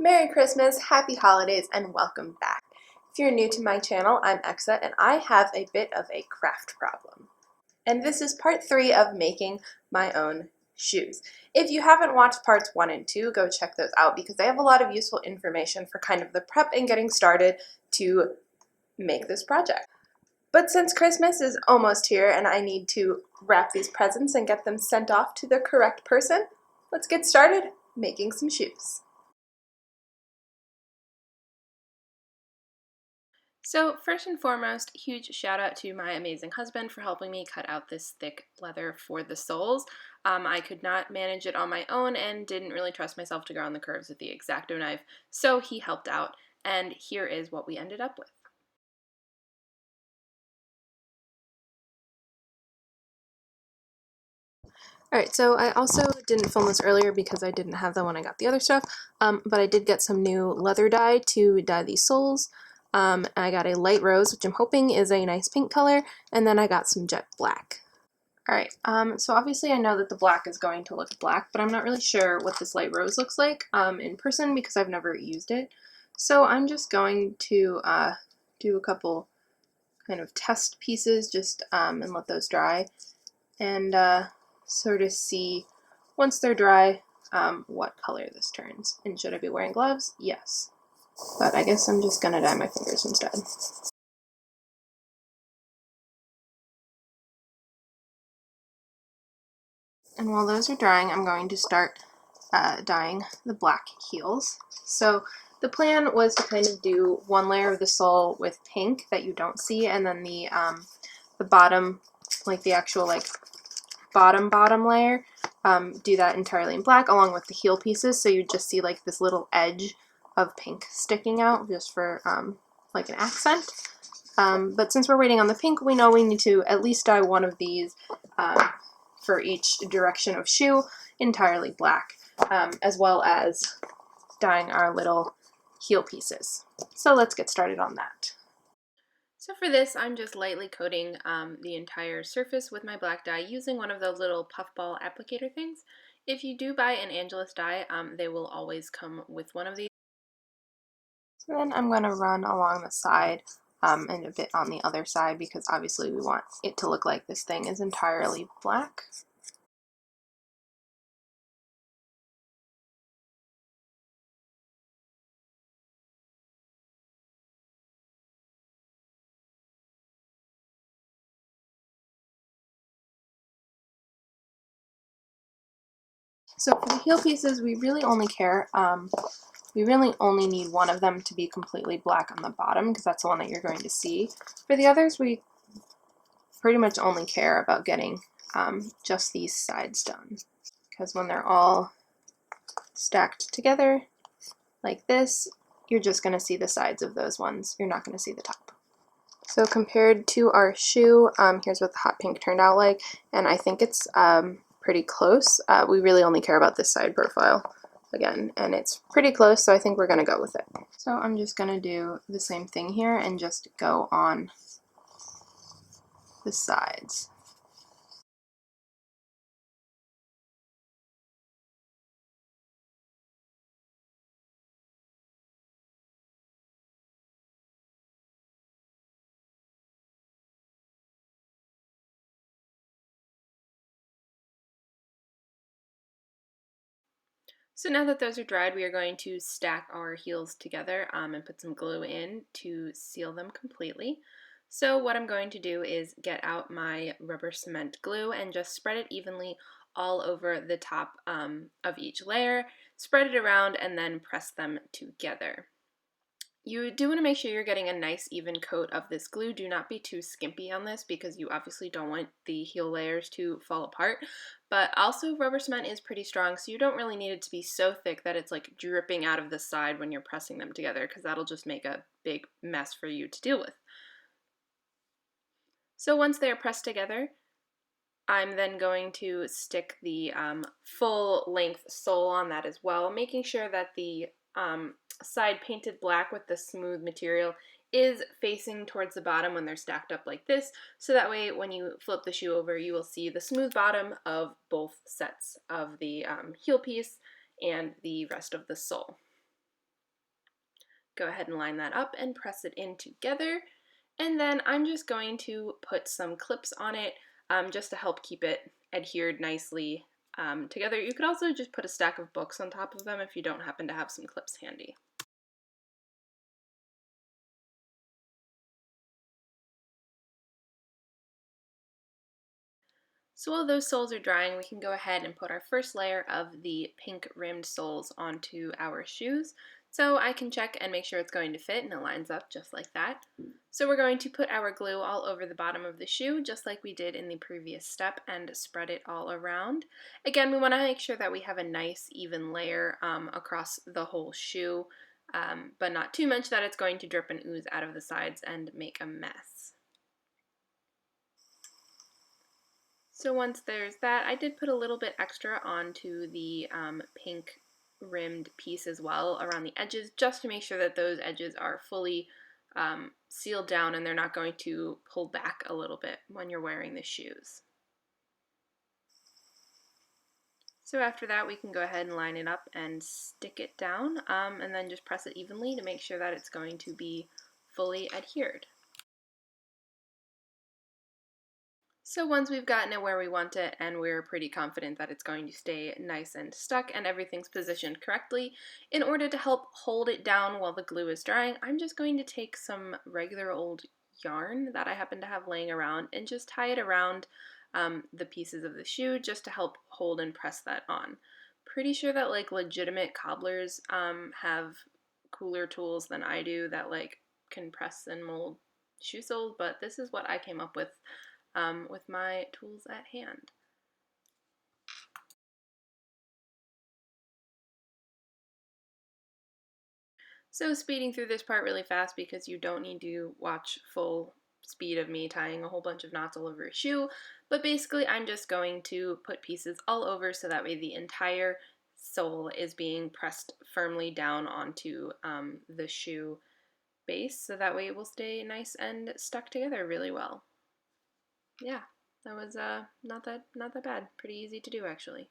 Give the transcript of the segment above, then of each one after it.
Merry Christmas, Happy Holidays, and welcome back. If you're new to my channel, I'm Exa, and I have a bit of a craft problem. And this is part 3 of making my own shoes. If you haven't watched parts 1 and 2, go check those out because they have a lot of useful information for kind of the prep and getting started to make this project. But since Christmas is almost here and I need to wrap these presents and get them sent off to the correct person, let's get started making some shoes. So first and foremost, huge shout out to my amazing husband for helping me cut out this thick leather for the soles. I could not manage it on my own and didn't really trust myself to go on the curves with the X-Acto knife, so he helped out, and here is what we ended up with. Alright, so I also didn't film this earlier because I didn't have that when I got the other stuff, but I did get some new leather dye to dye these soles. I got a light rose, which I'm hoping is a nice pink color, and then I got some jet black. Alright, so obviously I know that the black is going to look black, but I'm not really sure what this light rose looks like in person because I've never used it. So I'm just going to do a couple kind of test pieces just and let those dry and sort of see, once they're dry, what color this turns. And should I be wearing gloves? Yes. But I guess I'm just gonna dye my fingers instead. And while those are drying, I'm going to start dyeing the black heels. So the plan was to kind of do one layer of the sole with pink that you don't see, and then the bottom, like the actual like bottom layer, do that entirely in black along with the heel pieces, so you just see like this little edge of pink sticking out just for like an accent. But since we're waiting on the pink, we know we need to at least dye one of these for each direction of shoe entirely black, as well as dyeing our little heel pieces. So let's get started on that. So for this, I'm just lightly coating the entire surface with my black dye using one of those little puffball applicator things. If you do buy an Angelus dye, they will always come with one of these. So then I'm going to run along the side and a bit on the other side because obviously we want it to look like this thing is entirely black. So for the heel pieces, we really only care, we really only need one of them to be completely black on the bottom because that's the one that you're going to see. For the others, we pretty much only care about getting just these sides done. Because when they're all stacked together like this, you're just going to see the sides of those ones. You're not going to see the top. So compared to our shoe, here's what the hot pink turned out like, and I think it's pretty close. We really only care about this side profile again, and it's pretty close, so I think we're going to go with it. So I'm just going to do the same thing here and just go on the sides. So now that those are dried, we are going to stack our heels together and put some glue in to seal them completely. So what I'm going to do is get out my rubber cement glue and just spread it evenly all over the top of each layer, spread it around, and then press them together. You do want to make sure you're getting a nice even coat of this glue. Do not be too skimpy on this because you obviously don't want the heel layers to fall apart. But also rubber cement is pretty strong, so you don't really need it to be so thick that it's like dripping out of the side when you're pressing them together because that'll just make a big mess for you to deal with. So once they are pressed together, I'm then going to stick the full length sole on that as well, making sure that the side painted black with the smooth material is facing towards the bottom when they're stacked up like this, so that way when you flip the shoe over you will see the smooth bottom of both sets of the heel piece and the rest of the sole. Go ahead and line that up and press it in together. And then I'm just going to put some clips on it just to help keep it adhered nicely together. You could also just put a stack of books on top of them if you don't happen to have some clips handy. So while those soles are drying, we can go ahead and put our first layer of the pink rimmed soles onto our shoes. So I can check and make sure it's going to fit and it lines up just like that. So we're going to put our glue all over the bottom of the shoe, just like we did in the previous step, and spread it all around. Again, we want to make sure that we have a nice even layer across the whole shoe, but not too much that it's going to drip and ooze out of the sides and make a mess. So once there's that, I did put a little bit extra onto the pink rimmed piece as well around the edges, just to make sure that those edges are fully sealed down and they're not going to pull back a little bit when you're wearing the shoes. So after that, we can go ahead and line it up and stick it down, and then just press it evenly to make sure that it's going to be fully adhered. So once we've gotten it where we want it and we're pretty confident that it's going to stay nice and stuck and everything's positioned correctly, in order to help hold it down while the glue is drying, I'm just going to take some regular old yarn that I happen to have laying around and just tie it around the pieces of the shoe just to help hold and press that on. Pretty sure that like legitimate cobblers have cooler tools than I do that like can press and mold shoe soles, but this is what I came up with my tools at hand. So speeding through this part really fast because you don't need to watch full speed of me tying a whole bunch of knots all over a shoe, but basically I'm just going to put pieces all over so that way the entire sole is being pressed firmly down onto the shoe base, so that way it will stay nice and stuck together really well. Yeah, that was not that bad. Pretty easy to do actually.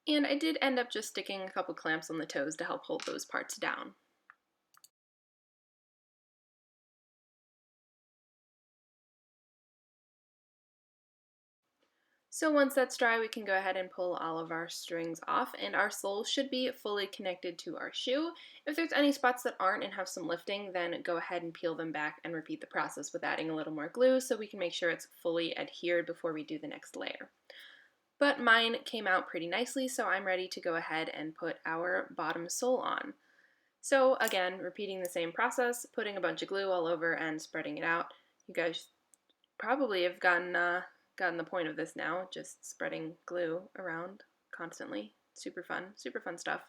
And I did end up just sticking a couple clamps on the toes to help hold those parts down. So once that's dry, we can go ahead and pull all of our strings off, and our sole should be fully connected to our shoe. If there's any spots that aren't and have some lifting, then go ahead and peel them back and repeat the process with adding a little more glue so we can make sure it's fully adhered before we do the next layer. But mine came out pretty nicely, so I'm ready to go ahead and put our bottom sole on. So again, repeating the same process, putting a bunch of glue all over and spreading it out. You guys probably have gotten the point of this now, just spreading glue around constantly. Super fun stuff.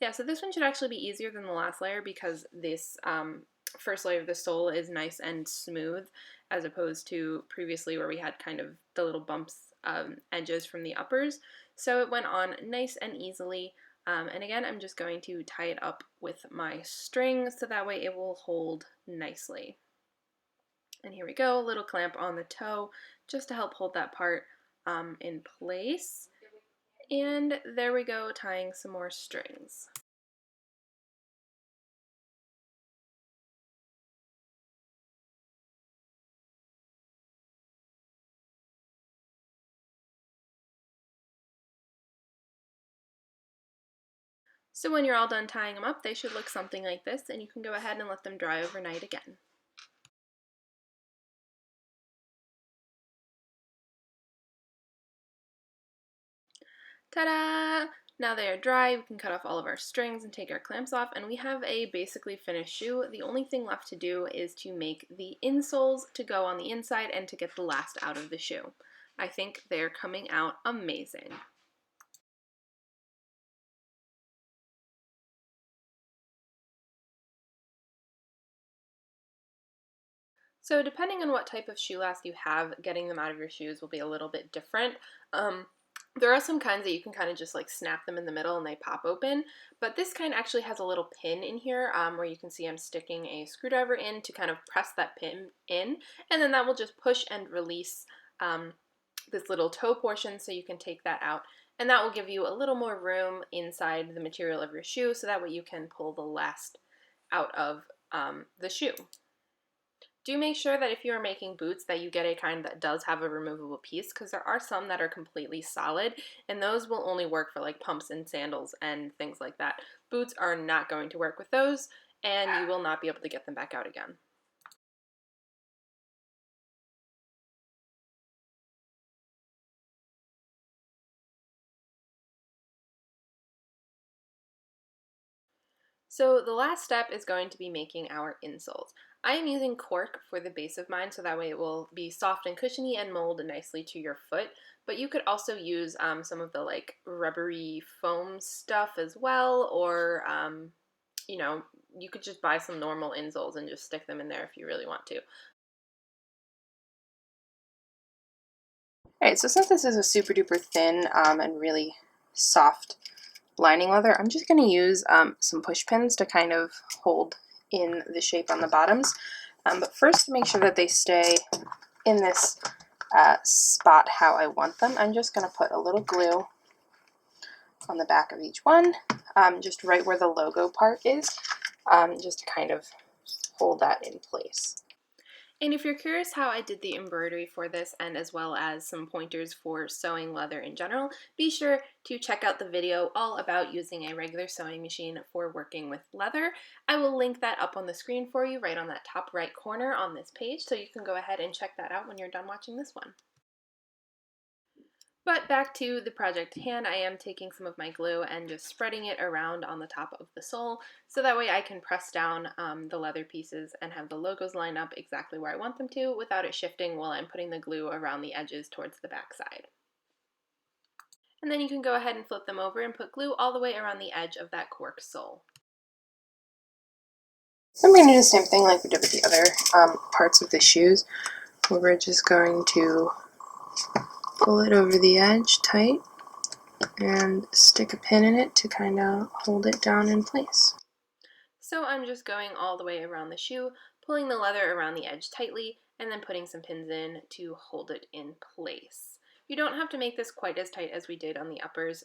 Yeah, so this one should actually be easier than the last layer because this first layer of the sole is nice and smooth as opposed to previously where we had kind of the little bumps edges from the uppers. So it went on nice and easily. And again, I'm just going to tie it up with my string so that way it will hold nicely. And here we go, a little clamp on the toe just to help hold that part in place. And there we go, tying some more strings. So when you're all done tying them up, they should look something like this, and you can go ahead and let them dry overnight again. Ta-da! Now they are dry, we can cut off all of our strings and take our clamps off, and we have a basically finished shoe. The only thing left to do is to make the insoles to go on the inside and to get the last out of the shoe. I think they're coming out amazing. So depending on what type of shoe last you have, getting them out of your shoes will be a little bit different. There are some kinds that you can kind of just like snap them in the middle and they pop open, but this kind actually has a little pin in here where you can see I'm sticking a screwdriver in to kind of press that pin in, and then that will just push and release this little toe portion so you can take that out And that will give you a little more room inside the material of your shoe, so that way you can pull the last out of the shoe. Do make sure that if you are making boots that you get a kind that does have a removable piece, because there are some that are completely solid, and those will only work for like pumps and sandals and things like that. Boots are not going to work with those, and you will not be able to get them back out again. So the last step is going to be making our insoles. I am using cork for the base of mine, so that way it will be soft and cushiony and mold nicely to your foot. But you could also use some of the like rubbery foam stuff as well, or you know, you could just buy some normal insoles and just stick them in there if you really want to. Alright, so since this is a super duper thin and really soft lining leather, I'm just going to use some push pins to kind of hold in the shape on the bottoms. But first, to make sure that they stay in this spot how I want them, I'm just going to put a little glue on the back of each one, just right where the logo part is, just to kind of hold that in place. And if you're curious how I did the embroidery for this, and as well as some pointers for sewing leather in general, be sure to check out the video all about using a regular sewing machine for working with leather. I will link that up on the screen for you right on that top right corner on this page, so you can go ahead and check that out when you're done watching this one. But back to the project at hand, I am taking some of my glue and just spreading it around on the top of the sole, so that way I can press down the leather pieces and have the logos line up exactly where I want them to without it shifting while I'm putting the glue around the edges towards the back side. And then you can go ahead and flip them over and put glue all the way around the edge of that cork sole. So I'm going to do the same thing like we did with the other parts of the shoes, where we're just going to pull it over the edge tight and stick a pin in it to kind of hold it down in place. So I'm just going all the way around the shoe, pulling the leather around the edge tightly, and then putting some pins in to hold it in place. You don't have to make this quite as tight as we did on the uppers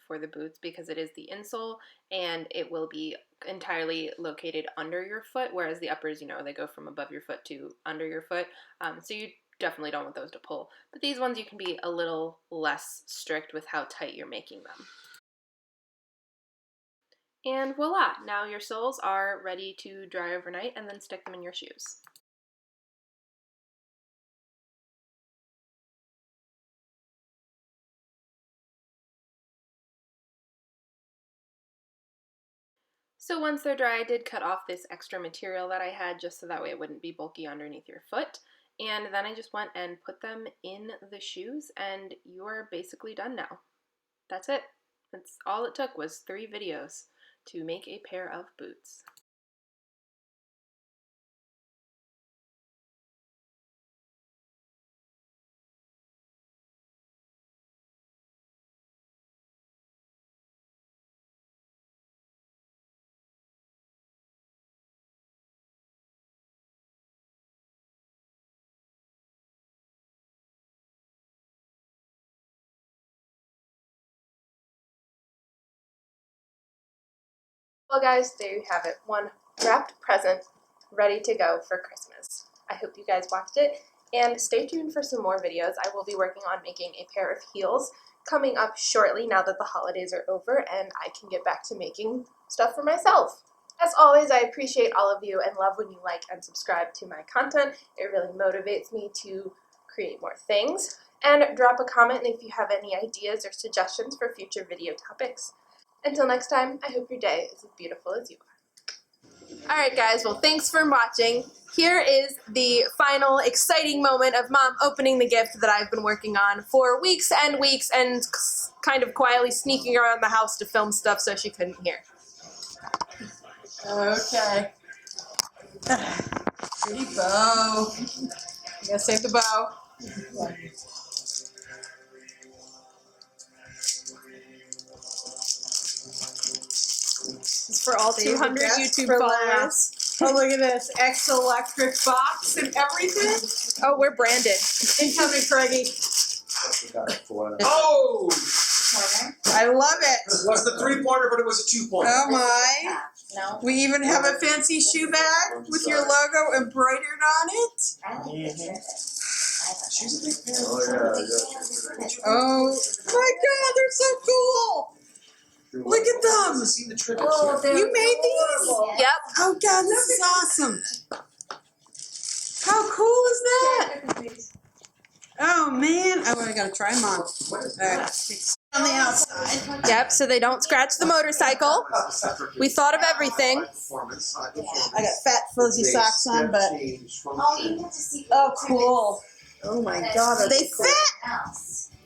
for the boots, because it is the insole and it will be entirely located under your foot, whereas the uppers, you know, they go from above your foot to under your foot. So you definitely don't want those to pull. But these ones you can be a little less strict with how tight you're making them. And voila, now your soles are ready to dry overnight, and then stick them in your shoes. So once they're dry, I did cut off this extra material that I had just so that way it wouldn't be bulky underneath your foot. And then I just went and put them in the shoes, and you are basically done now. That's it. That's all it took, was 3 videos to make a pair of boots. Well guys, there you have it. One wrapped present ready to go for Christmas. I hope you guys watched it, and stay tuned for some more videos. I will be working on making a pair of heels coming up shortly now that the holidays are over and I can get back to making stuff for myself. As always, I appreciate all of you and love when you like and subscribe to my content. It really motivates me to create more things. And drop a comment if you have any ideas or suggestions for future video topics. Until next time, I hope your day is as beautiful as you are. Alright guys, well thanks for watching. Here is the final exciting moment of Mom opening the gift that I've been working on for weeks and kind of quietly sneaking around the house to film stuff so she couldn't hear. Okay. Pretty bow. You gotta save the bow. It's for all 200 YouTube followers. Oh, look at this. Electric box and everything. Oh, we're branded. Incoming, Craigie. Oh! I love it. It was the 3-pointer, but it was a 2-pointer. Oh my. No. We even have a fancy shoe bag with your logo embroidered on it. I like it. She's a big fan. Oh my God, they're so cool. Look at them. See the trick. You made these? Yep. Oh God, this is awesome. How cool is that? Oh man. Oh, I gotta try them on. Alright. On the outside. Yep, so they don't scratch the motorcycle. We thought of everything. I got fat fuzzy socks on, but oh cool. Oh my God, they fit.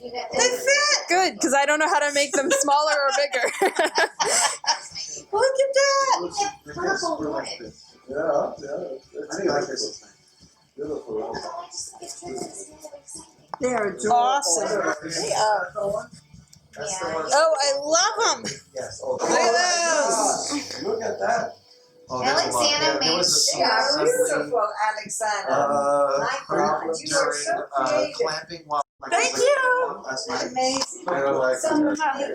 They fit. Good, because I don't know how to make them smaller or bigger. Look at that. Yeah. I think I like this. Beautiful. They are awesome. They are. Oh, I love them. Yes. Look at those. Look at that. Oh, Alexander made Beautiful, Alexander. Problem You are so during creative. clamping while Thank you. last night. Amazing. I don't like Somehow you